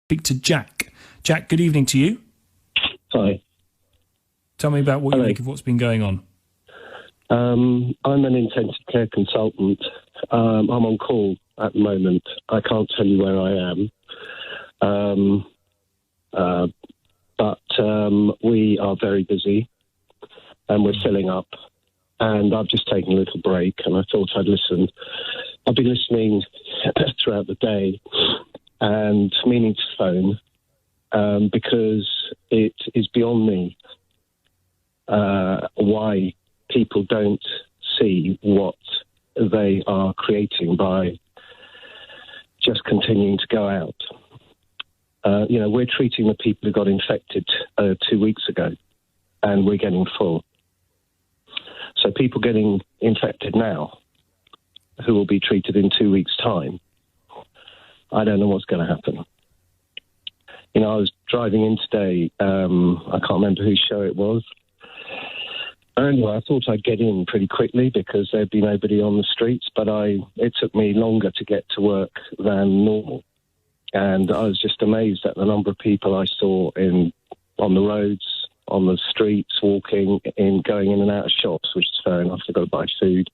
speak to Jack. Jack, good evening to you. Hi. Tell me about what you think of what's been going on. I'm an intensive care consultant. I'm on call at the moment. I can't tell you where I am. But we are very busy and we're filling up. And I've just taken a little break and I thought I'd listen. I've been listening throughout the day and meaning to phone because it is beyond me why people don't see what they are creating by just continuing to go out. We're treating the people who got infected 2 weeks ago, and we're getting full. So people getting infected now, who will be treated in 2 weeks' time, I don't know what's going to happen. I was driving in today, I can't remember whose show it was. Anyway, I thought I'd get in pretty quickly because there'd be nobody on the streets, but it took me longer to get to work than normal. And I was just amazed at the number of people I saw on the roads, on the streets, walking, going in and out of shops, which is fair enough. They've got to buy food.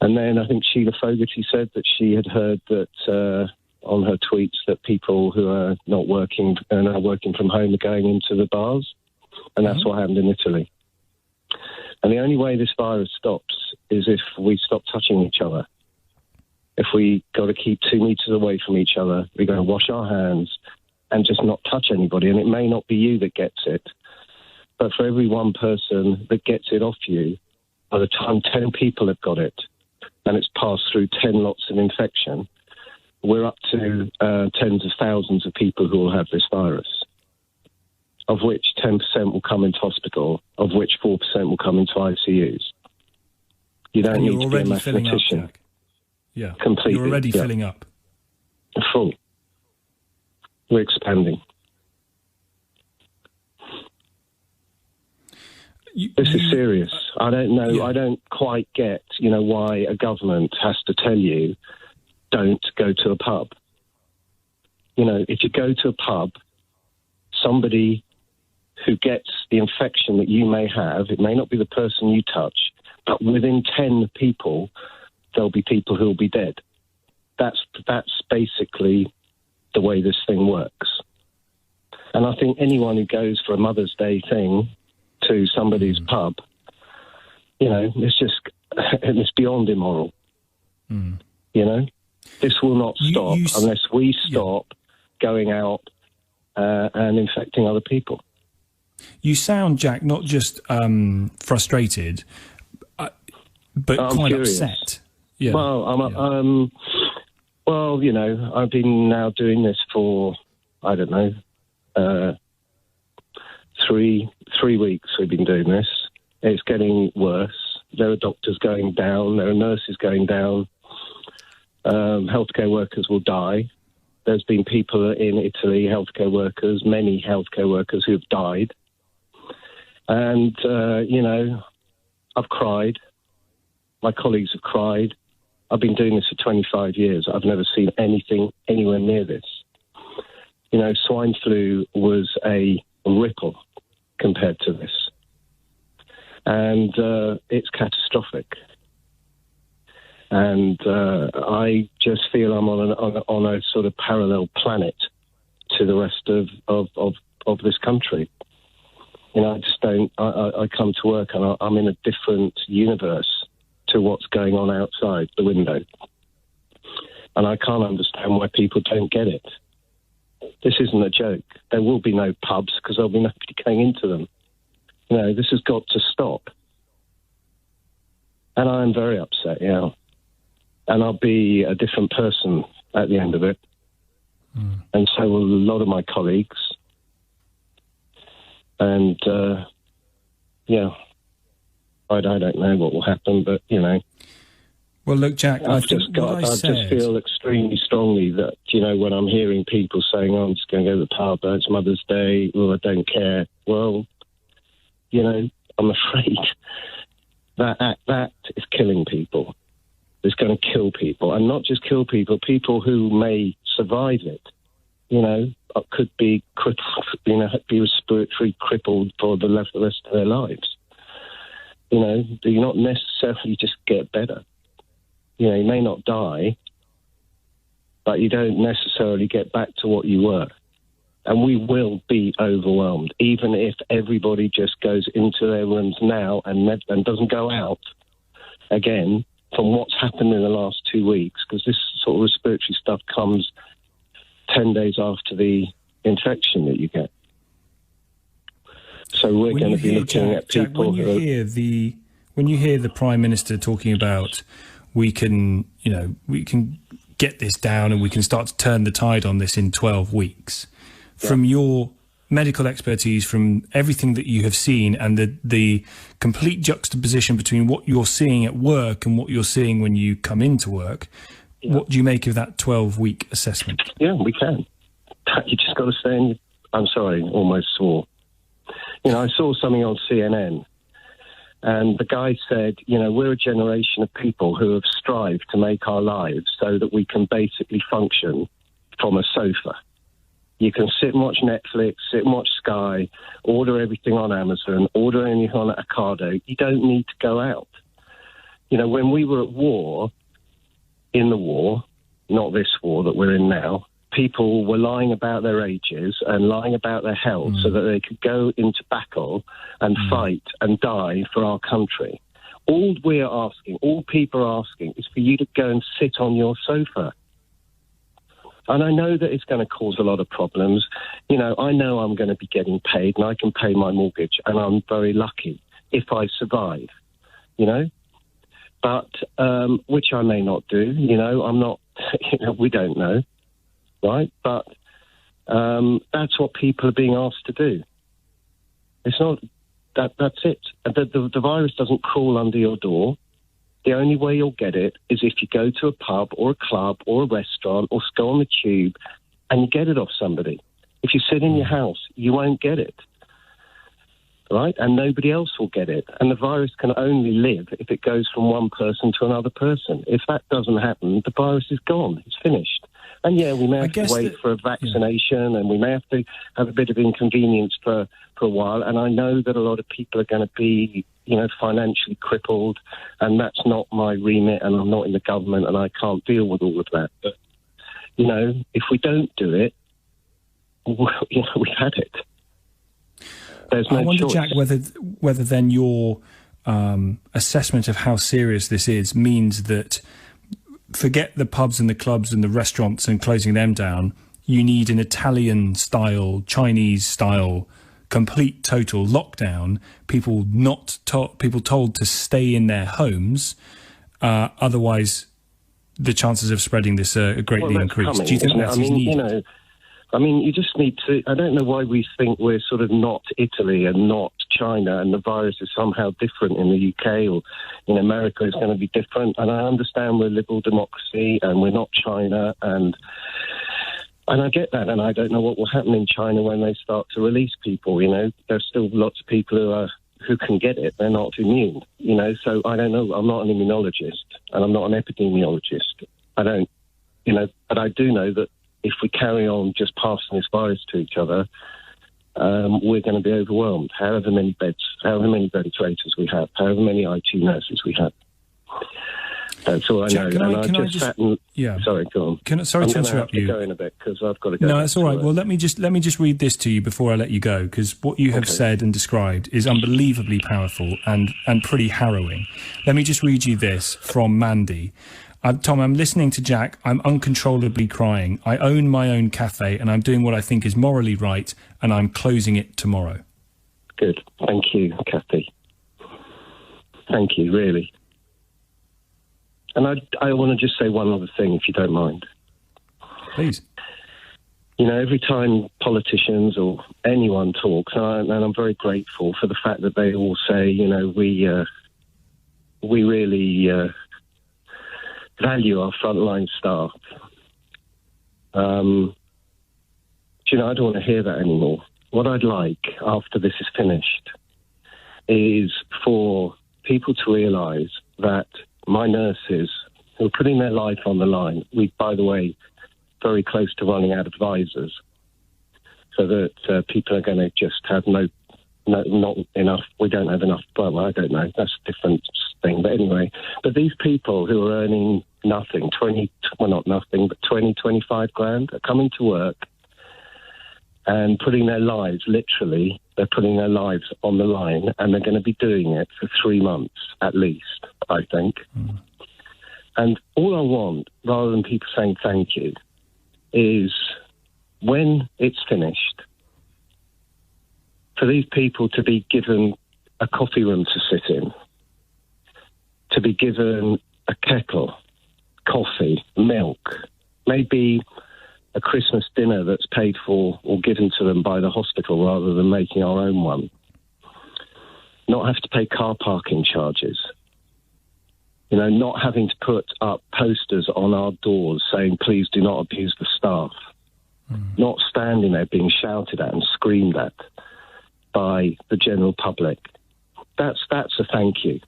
And then I think Sheila Fogarty said that she had heard that on her tweets that people who are not working and are working from home are going into the bars. And that's what happened in Italy. And the only way this virus stops is if we stop touching each other. If we got to keep 2 meters away from each other, we're going to wash our hands and just not touch anybody. And it may not be you that gets it, but for every one person that gets it off you, by the time 10 people have got it and it's passed through 10 lots of infection, we're up to tens of thousands of people who will have this virus, of which 10% will come into hospital, of which 4% will come into ICUs. You don't need to be a mathematician. Up, yeah, completely. You're already filling up. Full. We're expanding. This is serious. I don't know. Yeah. I don't quite get, why a government has to tell you, don't go to a pub. If you go to a pub, somebody who gets the infection that you may have, it may not be the person you touch, but within 10 people, there'll be people who will be dead. That's basically the way this thing works. And I think anyone who goes for a Mother's Day thing to somebody's pub, it's beyond immoral. This will not stop unless we stop going out and infecting other people. You sound, Jack, not just frustrated, but quite furious. upset. Yeah. Well, I've been now doing this for, I don't know, 3 weeks we've been doing this. It's getting worse. There are doctors going down. There are nurses going down. Healthcare workers will die. There's been people in Italy, many healthcare workers who've died. And, I've cried. My colleagues have cried. I've been doing this for 25 years. I've never seen anything anywhere near this. Swine flu was a ripple compared to this. And it's catastrophic. And I just feel I'm on a sort of parallel planet to the rest of this country. I just don't. I come to work and I'm in a different universe to what's going on outside the window, and I can't understand why people don't get it. This isn't a joke. There will be no pubs because there'll be nobody going into them. This has got to stop. And I am very upset. Yeah. And I'll be a different person at the end of it. And so will a lot of my colleagues. And, I don't know what will happen, but, Well, look, Jack, I just feel extremely strongly that, when I'm hearing people saying, I'm just going to go to the pub, it's Mother's Day, I don't care. Well, I'm afraid that is killing people. It's going to kill people, and not just kill people, people who may survive it. could be crippled, be respiratory crippled for the rest of their lives. Do you not necessarily just get better? You may not die, but you don't necessarily get back to what you were. And we will be overwhelmed, even if everybody just goes into their rooms now and doesn't go out again from what's happened in the last 2 weeks, because this sort of respiratory stuff comes 10 days after the infection that you get. So we're going to be looking at people when you hear the Prime Minister talking about we can get this down and we can start to turn the tide on this in 12 weeks. From your medical expertise, from everything that you have seen, and the complete juxtaposition between what you're seeing at work and what you're seeing when you come into work, what do you make of that 12-week assessment? Yeah, we can. You just got to stay in. I'm sorry, almost swore. I saw something on CNN, and the guy said, we're a generation of people who have strived to make our lives so that we can basically function from a sofa. You can sit and watch Netflix, sit and watch Sky, order everything on Amazon, order anything on Ocado. You don't need to go out. When we were at war, in the war, not this war that we're in now, people were lying about their ages and lying about their health so that they could go into battle and fight and die for our country. All people are asking is for you to go and sit on your sofa. And I know that it's going to cause a lot of problems. I know I'm going to be getting paid and I can pay my mortgage, and I'm very lucky if I survive, but which I may not do. I'm not, we don't know, right? But that's what people are being asked to do. It's not that's it. The virus doesn't crawl under your door. The only way you'll get it is if you go to a pub or a club or a restaurant or go on the tube and you get it off somebody. If you sit in your house, you won't get it, right? And nobody else will get it. And the virus can only live if it goes from one person to another person. If that doesn't happen, the virus is gone. It's finished. And we may have to wait for a vaccination, and we may have to have a bit of inconvenience for a while. And I know that a lot of people are going to be, financially crippled, and that's not my remit, and I'm not in the government, and I can't deal with all of that. But, if we don't do it, we've had it. There's no I wonder, choice. Jack, whether then your assessment of how serious this is means that, forget the pubs and the clubs and the restaurants and closing them down, you need an Italian-style, Chinese-style, complete total lockdown, people told to stay in their homes, otherwise the chances of spreading this are greatly increased. Do you think that's needed? You just need to. I don't know why we think we're sort of not Italy and not China, and the virus is somehow different in the UK or in America. It's going to be different. And I understand we're a liberal democracy and we're not China, and I get that. And I don't know what will happen in China when they start to release people. There's still lots of people who can get it. They're not immune. So I don't know. I'm not an immunologist and I'm not an epidemiologist. I don't. But I do know that if we carry on just passing this virus to each other, we're going to be overwhelmed. However many beds, however many ventilators we have, however many IT nurses we have. That's all I know. Sorry, go on. Sorry to interrupt you. I'm going to have to go in a bit because I've got to go. No, that's all right. Well, let me just read this to you before I let you go, because what you have said and described is unbelievably powerful and pretty harrowing. Let me just read you this from Mandy. Tom, I'm listening to Jack. I'm uncontrollably crying. I own my own cafe and I'm doing what I think is morally right, and I'm closing it tomorrow. Good. Thank you, Kathy. Thank you, really. And I want to just say one other thing, if you don't mind. Please. Every time politicians or anyone talks, and I'm very grateful for the fact that they all say, we really value our frontline staff. I don't want to hear that anymore. What I'd like after this is finished is for people to realise that my nurses who are putting their life on the line, by the way, very close to running out of advisors, so that people are going to just have not enough. We don't have enough. Well, I don't know. That's a different thing. But anyway, but these people who are earning nothing, 25 grand, are coming to work and putting their lives, literally, they're putting their lives on the line, and they're going to be doing it for 3 months at least, I think. Mm. And all I want, rather than people saying thank you, is when it's finished, for these people to be given a coffee room to sit in, to be given a kettle, coffee, milk, maybe a Christmas dinner that's paid for or given to them by the hospital rather than making our own one. Not have to pay car parking charges. You know, not having to put up posters on our doors saying, please do not abuse the staff. Mm. Not standing there being shouted at and screamed at by the general public. That's a thank you.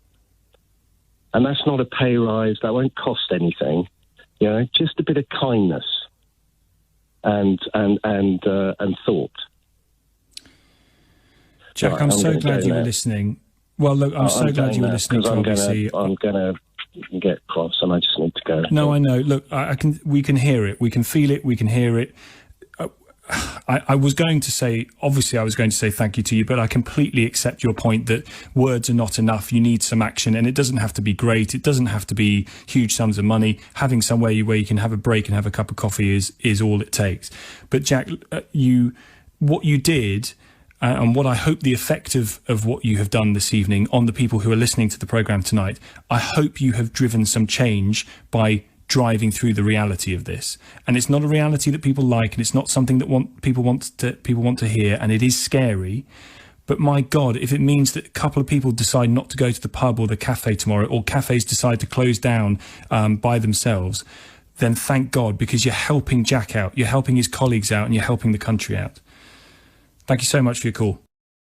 And that's not a pay rise. That won't cost anything. You know, just a bit of kindness and thought. Jack, right, I'm so glad you were listening. Well, look, I'm so glad you were listening to obviously. I'm going to get cross, and I just need to go. No, I know. Look, we can hear it. We can feel it. We can hear it. I was going to say thank you to you, but I completely accept your point that words are not enough. You need some action, and it doesn't have to be great. It doesn't have to be huge sums of money. Having somewhere where you can have a break and have a cup of coffee is all it takes. But Jack, what you did, and what I hope the effect of what you have done this evening on the people who are listening to the programme tonight, I hope you have driven some change by driving through the reality of this. And it's not a reality that people like, and it's not something that people want to hear, and it is scary. But my God, if it means that a couple of people decide not to go to the pub or the cafe tomorrow, or cafes decide to close down by themselves, then thank God, because you're helping Jack out, you're helping his colleagues out, and you're helping the country out. Thank you so much for your call.